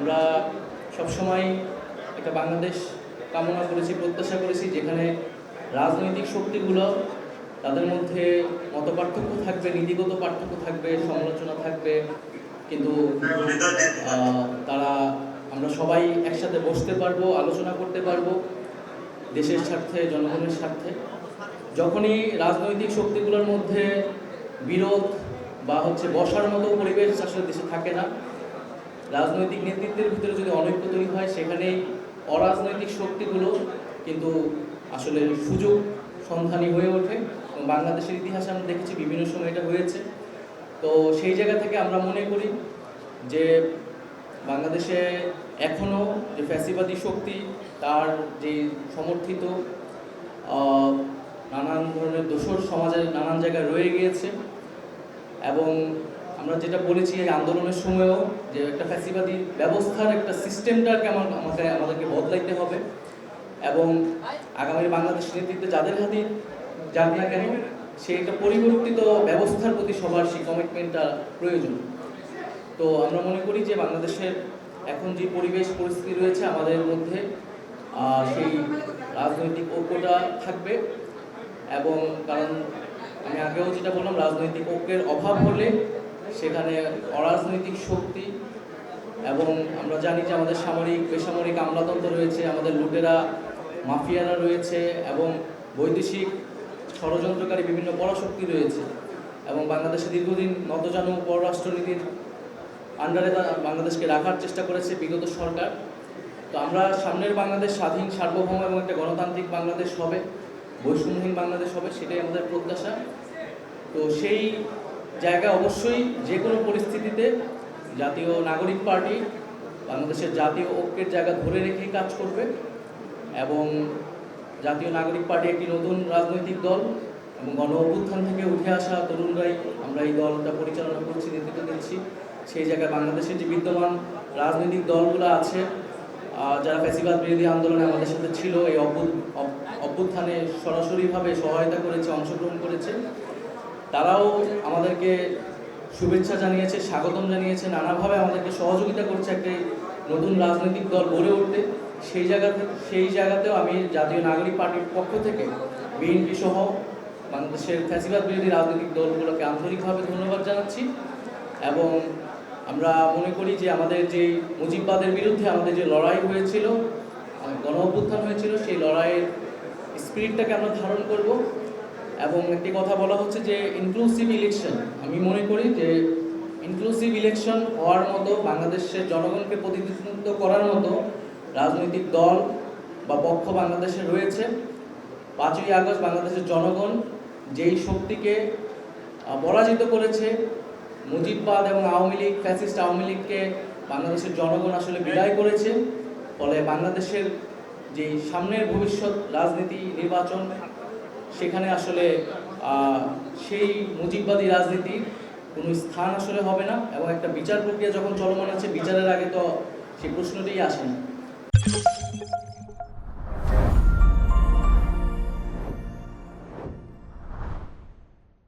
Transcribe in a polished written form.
আমরা সবসময় একটা বাংলাদেশ কামনা করেছি, প্রত্যাশা করেছি যেখানে রাজনৈতিক শক্তিগুলো তাদের মধ্যে মতপার্থক্য থাকবে, নীতিগত পার্থক্য থাকবে, সমালোচনা থাকবে, কিন্তু আমরা সবাই একসাথে বসতে পারবো, আলোচনা করতে পারবো দেশের স্বার্থে, জনগণের স্বার্থে। যখনই রাজনৈতিক শক্তিগুলোর মধ্যে বিরোধ বা বসার মতো পরিবেশ আসলে দেশে থাকে না, রাজনৈতিক নেতৃত্বের ভিতরে যদি অনৈক্য তৈরি হয়, সেখানেই অরাজনৈতিক শক্তিগুলো কিন্তু আসলে সুযোগ সন্ধানী হয়ে ওঠে। এবং বাংলাদেশের ইতিহাসে আমরা দেখেছি বিভিন্ন সময় এটা হয়েছে। তো সেই জায়গা থেকে আমরা মনে করি যে বাংলাদেশে এখনও যে ফ্যাসিবাদী শক্তি তার যে সমর্থিত নানান ধরনের দোসর সমাজের নানান জায়গায় রয়ে গিয়েছে। এবং আমরা যেটা বলেছি এই আন্দোলনের সময়ও যে একটা ফ্যাসিবাদী ব্যবস্থার একটা সিস্টেমটাকে আমাদেরকে বদলাইতে হবে এবং আগামী বাংলাদেশ নেতৃত্বে যাদের হাতে যাক না কেন সেই একটা পরিবর্তিত ব্যবস্থার প্রতি সবার সেই কমিটমেন্টটা প্রয়োজন। তো আমরা মনে করি যে বাংলাদেশের এখন যে পরিবেশ পরিস্থিতি রয়েছে আমাদের মধ্যে সেই রাজনৈতিক ঐক্যটা থাকবে। এবং কারণ আমি আগেও যেটা বললাম, রাজনৈতিক ঐক্যের অভাব হলে সেখানে অরাজনৈতিক শক্তি এবং আমরা জানি যে আমাদের সামরিক বেসামরিক আমলাতন্ত্র রয়েছে, আমাদের লুটেরা মাফিয়ারা রয়েছে এবং বৈদেশিক ষড়যন্ত্রকারী বিভিন্ন পরাশক্তি রয়েছে। এবং বাংলাদেশে দীর্ঘদিন নতজানু পররাষ্ট্রনীতির আন্ডারে বাংলাদেশকে রাখার চেষ্টা করেছে বিগত সরকার। তো আমরা সামনের বাংলাদেশ স্বাধীন, সার্বভৌম এবং একটা গণতান্ত্রিক বাংলাদেশ হবে, বৈষম্যহীন বাংলাদেশ হবে, সেটাই আমাদের প্রত্যাশা। তো সেই জায়গায় অবশ্যই যে কোনো পরিস্থিতিতে জাতীয় নাগরিক পার্টি বাংলাদেশের জাতীয় ঐক্যের জায়গা ধরে রেখেই কাজ করবে। এবং জাতীয় নাগরিক পার্টি একটি নতুন রাজনৈতিক দল এবং গণ অভ্যুত্থান থেকে উঠে আসা তরুণরাই আমরা এই দলটা পরিচালনা করছি, নেতৃত্ব দিচ্ছি। সেই জায়গায় বাংলাদেশের যে বিদ্যমান রাজনৈতিক দলগুলো আছে যারা ফ্যাসিবাদ বিরোধী আন্দোলনে আমাদের সাথে ছিল, এই অভ্যুত্থানে সরাসরিভাবে সহায়তা করেছে, অংশগ্রহণ করেছে, তারাও আমাদেরকে শুভেচ্ছা জানিয়েছে, স্বাগতম জানিয়েছে, নানাভাবে আমাদেরকে সহযোগিতা করছে একটি নতুন রাজনৈতিক দল গড়ে উঠতে। সেই জায়গাতেও আমি জাতীয় নাগরিক পার্টির পক্ষ থেকে বিএনপি সহ বাংলাদেশের ফ্যাসিবাদ বিরোধী রাজনৈতিক দলগুলোকে আন্তরিকভাবে ধন্যবাদ জানাচ্ছি। এবং আমরা মনে করি যে আমাদের যে মুজিববাদের বিরুদ্ধে আমাদের যে লড়াই হয়েছিল, গণ অভ্যুত্থান হয়েছিল, সেই লড়াইয়ের স্পিরিটটাকে আমরা ধারণ করব। এবং একটি কথা বলা হচ্ছে যে ইনক্লুসিভ ইলেকশন, আমি মনে করি যে ইনক্লুসিভ ইলেকশন হওয়ার মতো, বাংলাদেশের জনগণকে প্রতিনিধিত্ব করার মতো রাজনৈতিক দল বা পক্ষ বাংলাদেশে রয়েছে। 5ই আগস্ট বাংলাদেশের জনগণ যেই শক্তিকে পরাজিত করেছে, মুজিববাদ এবং আওয়ামী লীগ, ফ্যাসিস্ট আওয়ামী লীগকে বাংলাদেশের জনগণ আসলে বিদায় করেছে। ফলে বাংলাদেশের যে সামনের ভবিষ্যৎ রাজনীতি, নির্বাচন, সেখানে আসলে সেই মুজিববাদী রাজনীতির কোনো স্থান আসলে হবে না। এবং একটা বিচার প্রক্রিয়া যখন চলমান আছে, বিচারের আগে তো সেই প্রশ্নটিই আসে না।